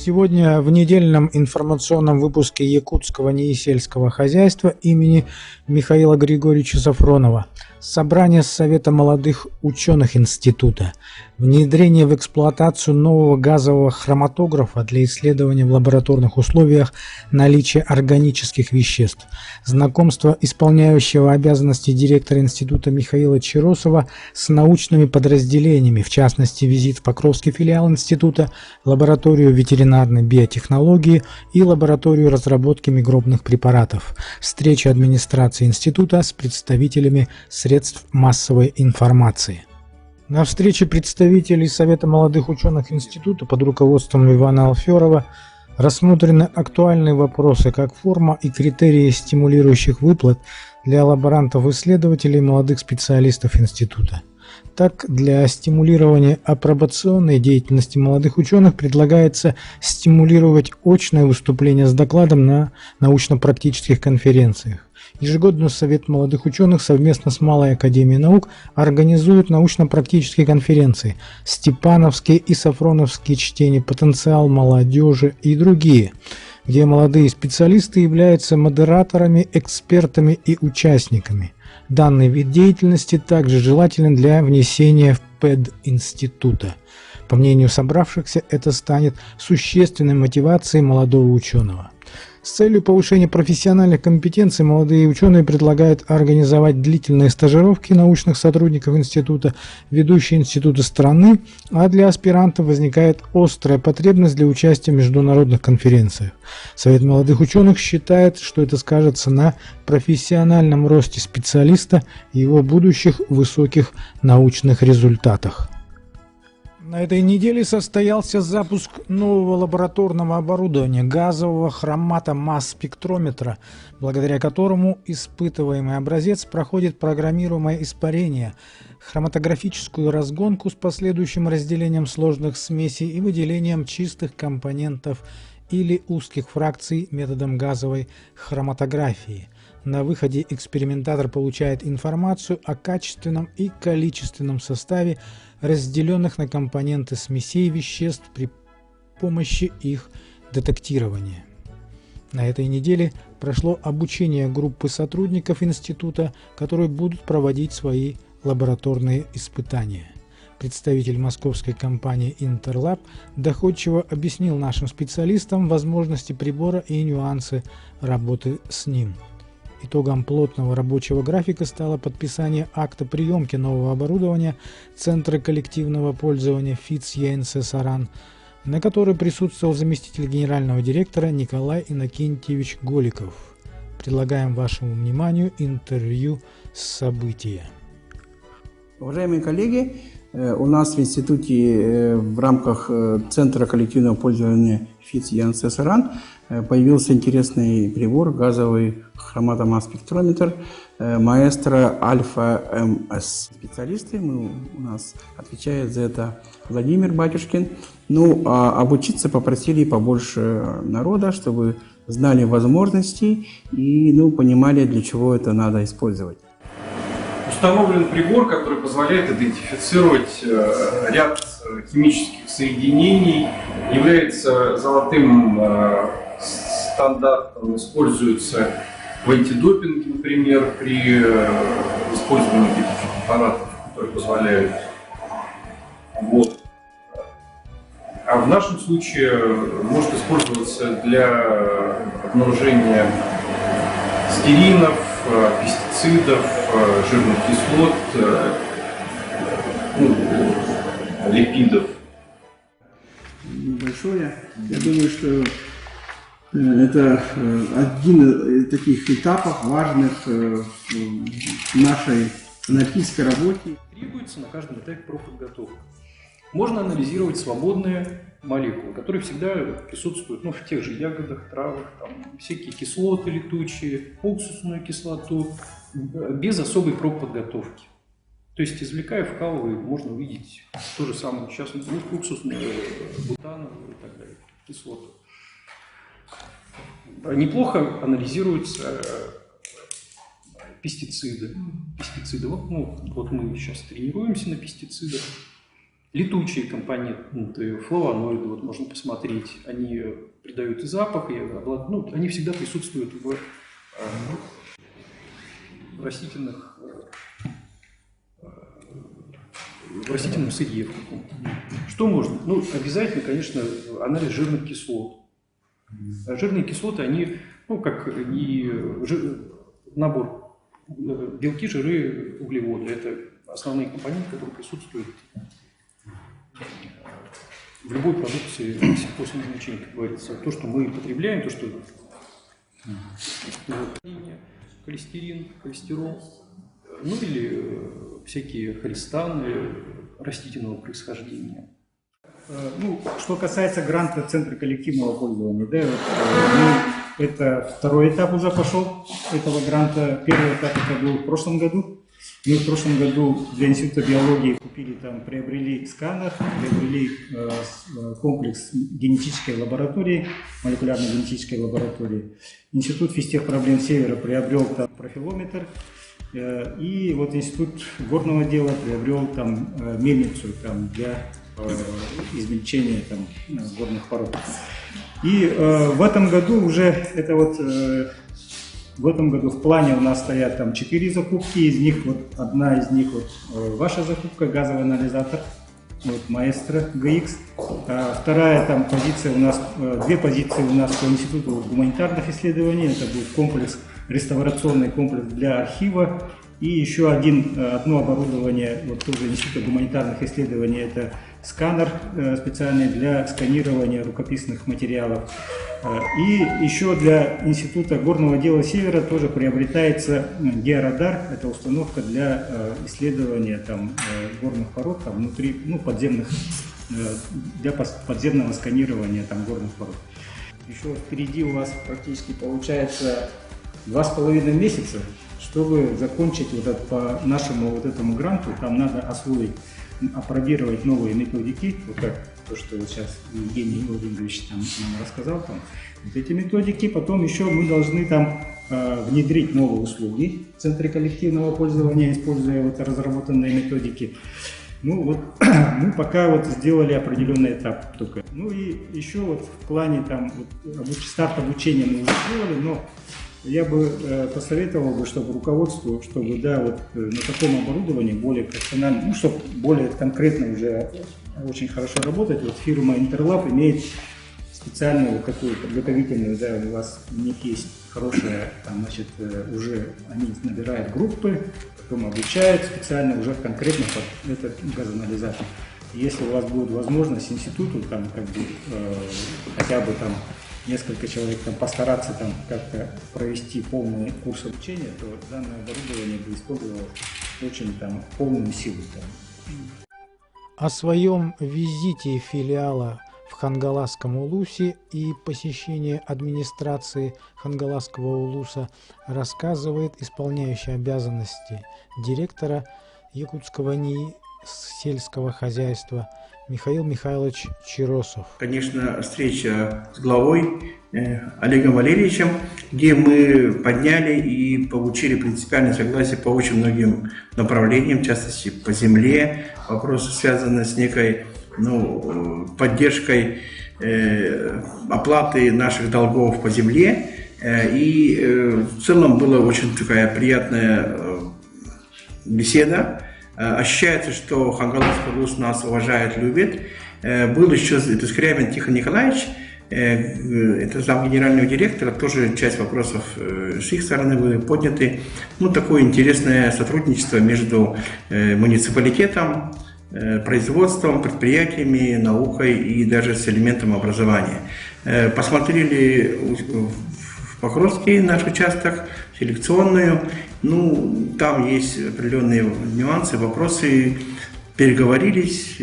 Сегодня в недельном информационном выпуске Якутского НИИ-сельского хозяйства имени Михаила Григорьевича Сафронова собрание Совета молодых ученых института, внедрение в эксплуатацию нового газового хроматографа для исследования в лабораторных условиях наличия органических веществ, знакомство исполняющего обязанности директора института Михаила Чиросова с научными подразделениями, в частности визит в Покровский филиал института, лабораторию ветеринарной биотехнологии и лабораторию разработки микробных препаратов, встреча администрации института с представителями средств массовой информации. На встрече представителей Совета молодых ученых института под руководством Ивана Алферова рассмотрены актуальные вопросы, как форма и критерии стимулирующих выплат для лаборантов-исследователей и молодых специалистов института. Так, для стимулирования апробационной деятельности молодых ученых предлагается стимулировать очное выступление с докладом на научно-практических конференциях. Ежегодно Совет молодых ученых совместно с Малой академией наук организует научно-практические конференции «Степановские» и «Сафроновские чтения», «Потенциал молодежи» и другие, где молодые специалисты являются модераторами, экспертами и участниками. Данный вид деятельности также желателен для внесения в пединститута. По мнению собравшихся, это станет существенной мотивацией молодого ученого. С целью повышения профессиональных компетенций молодые ученые предлагают организовать длительные стажировки научных сотрудников института, ведущие институты страны, а для аспирантов возникает острая потребность для участия в международных конференциях. Совет молодых ученых считает, что это скажется на профессиональном росте специалиста и его будущих высоких научных результатах. На этой неделе состоялся запуск нового лабораторного оборудования газового хромато-масс-спектрометра, благодаря которому испытываемый образец проходит программируемое испарение, хроматографическую разгонку с последующим разделением сложных смесей и выделением чистых компонентов или узких фракций методом газовой хроматографии. На выходе экспериментатор получает информацию о качественном и количественном составе разделенных на компоненты смесей веществ при помощи их детектирования. На этой неделе прошло обучение группы сотрудников института, которые будут проводить свои лабораторные испытания. Представитель московской компании Интерлаб доходчиво объяснил нашим специалистам возможности прибора и нюансы работы с ним. Итогом плотного рабочего графика стало подписание акта приемки нового оборудования Центра коллективного пользования ФИЦ ЕНС-Саран, на которой присутствовал заместитель генерального директора Николай Иннокентьевич Голиков. Предлагаем вашему вниманию интервью с события. Уважаемые коллеги, у нас в институте в рамках Центра коллективного пользования ФИЦ ЕНС-Саран появился интересный прибор, газовый хромато-масс-спектрометр Маэстро Альфа-МС. Специалисты у нас отвечает за это Владимир Батюшкин. А обучиться попросили побольше народа, чтобы знали возможности и понимали, для чего это надо использовать. Установлен прибор, который позволяет идентифицировать ряд химических соединений, является золотым стандартом, используется в антидопинге, например, при использовании таких препаратов, которые позволяют. А в нашем случае может использоваться для обнаружения стеринов, пестицидов, жирных кислот, липидов. Большое. Я думаю, что это один из таких этапов важных в нашей аналитической работе. Требуется на каждом этапе профподготовка. Можно анализировать свободные молекулы, которые всегда присутствуют в тех же ягодах, травах, всякие кислоты летучие, уксусную кислоту, без особой профподготовки. То есть, извлекая, вкалывая, можно увидеть то же самое, сейчас уксусную, бутановую и так далее, кислоту. Неплохо анализируются пестициды. Вот мы сейчас тренируемся на пестицидах. Летучие компоненты, флавоноиды, вот можно посмотреть, они придают и запах, ну, они всегда присутствуют в растительном сырье в каком-то. Что можно? Ну, обязательно, конечно, анализ жирных кислот. Жирные кислоты, они, ну, как и набор белки, жиры, углеводы. Это основные компоненты, которые присутствуют в любой продукции сельхозназначения, как говорится. То, что мы потребляем, то, что холестерин, холестерол, ну или всякие холестаны растительного происхождения. Ну, что касается гранта Центра коллективного пользования, да, это второй этап уже пошел этого гранта. Первый этап это был в прошлом году. Мы в прошлом году для Института биологии приобрели сканер, приобрели комплекс генетической лаборатории, молекулярно-генетической лаборатории. Институт физтехпроблем Севера приобрел там профилометр. И вот Институт горного дела приобрел там мельницу там, для измельчения там, горных пород. И в этом году уже это вот в этом году в плане у нас стоят там 4 закупки, из них вот одна из них вот ваша закупка, газовый анализатор, вот Маэстро GX. Вторая там позиция у нас, 2 позиции у нас по Институту гуманитарных исследований, это будет комплекс, реставрационный комплекс для архива. И еще одно оборудование, вот тоже Института гуманитарных исследований, это сканер специальный для сканирования рукописных материалов. И еще для Института горного дела Севера тоже приобретается георадар, это установка для исследования там, горных пород там, внутри, ну, подземных, для подземного сканирования там, горных пород. Еще впереди у вас практически получается 2,5 месяца. Чтобы закончить вот это, по нашему вот этому гранту, там надо освоить, апробировать новые методики, вот как то, что вот сейчас Евгений Владимирович там нам рассказал, там, вот эти методики. Потом еще мы должны там внедрить новые услуги в Центре коллективного пользования, используя вот разработанные методики. Ну вот мы пока вот сделали определенный этап только. Ну и еще вот в плане там вот, старт обучения мы уже сделали, но я бы посоветовал бы, чтобы руководству, чтобы да, вот на таком оборудовании более профессионально, ну, чтобы более конкретно уже очень хорошо работать. Вот фирма Interlab имеет специальную вот такую подготовительную, да, у вас у них есть хорошая, там, значит, уже они набирают группы, потом обучают специально уже конкретно под этот газоанализатор. Если у вас будет возможность институту там как бы хотя бы там несколько человек там постараться там как-то провести полный курс обучения, то данное оборудование бы использовалось очень там полную силу. О своем визите филиала в Хангаласском улусе и посещении администрации Хангаласского улуса рассказывает исполняющий обязанности директора Якутского НИИ сельского хозяйства Михаил Михайлович Чиросов. Конечно, встреча с главой Олегом Валерьевичем, где мы подняли и получили принципиальное согласие по очень многим направлениям, в частности по земле, вопросы, связанные с некой поддержкой оплаты наших долгов по земле. И в целом была очень такая приятная беседа. Ощущается, что Хангаласский улус нас уважает, любит. Был еще Скрябин Тихон Николаевич, это зам генерального директора, тоже часть вопросов с их стороны были подняты. Ну, такое интересное сотрудничество между муниципалитетом, производством, предприятиями, наукой и даже с элементом образования. Посмотрели в Покровский наш участок, селекционную. Ну, там есть определенные нюансы, вопросы, переговорились,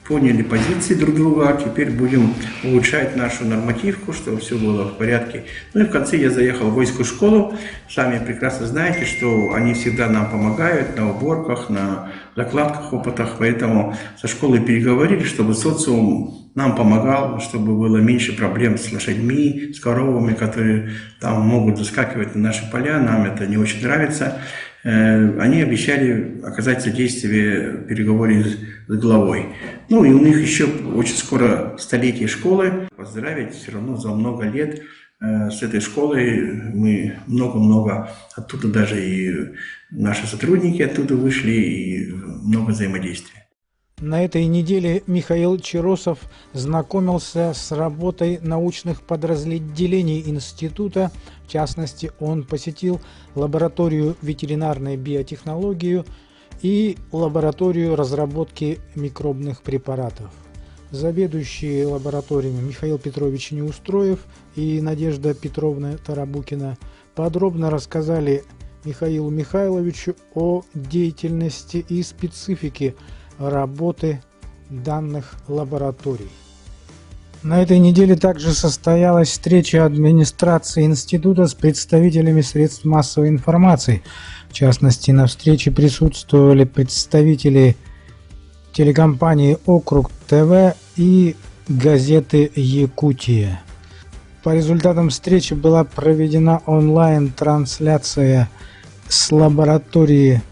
поняли позиции друг друга, теперь будем улучшать нашу нормативку, чтобы все было в порядке. Ну и в конце я заехал в воинскую школу. Сами прекрасно знаете, что они всегда нам помогают на уборках, на закладках, опытах, поэтому со школой переговорили, чтобы социум нам помогал, чтобы было меньше проблем с лошадьми, с коровами, которые там могут заскакивать на наши поля, нам это не очень нравится. они обещали оказать содействие в переговоре с главой. Ну и у них еще очень скоро столетие школы. Поздравить все равно за много лет с этой школой. Мы много-много оттуда даже и наши сотрудники оттуда вышли, и много взаимодействия. На этой неделе Михаил Чиросов знакомился с работой научных подразделений института. В частности, он посетил лабораторию ветеринарной биотехнологии и лабораторию разработки микробных препаратов. Заведующие лабораториями Михаил Петрович Неустроев и Надежда Петровна Тарабукина подробно рассказали Михаилу Михайловичу о деятельности и специфике работы данных лабораторий. На этой неделе также состоялась встреча администрации института с представителями средств массовой информации. В частности, на встрече присутствовали представители телекомпании «Округ ТВ» и газеты «Якутия». По результатам встречи была проведена онлайн-трансляция с лаборатории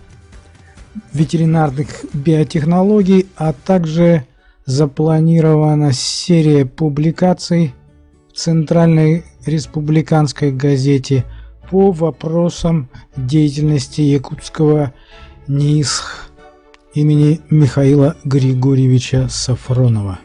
ветеринарных биотехнологий, а также запланирована серия публикаций в Центральной республиканской газете по вопросам деятельности якутского НИИСХ имени Михаила Григорьевича Сафронова.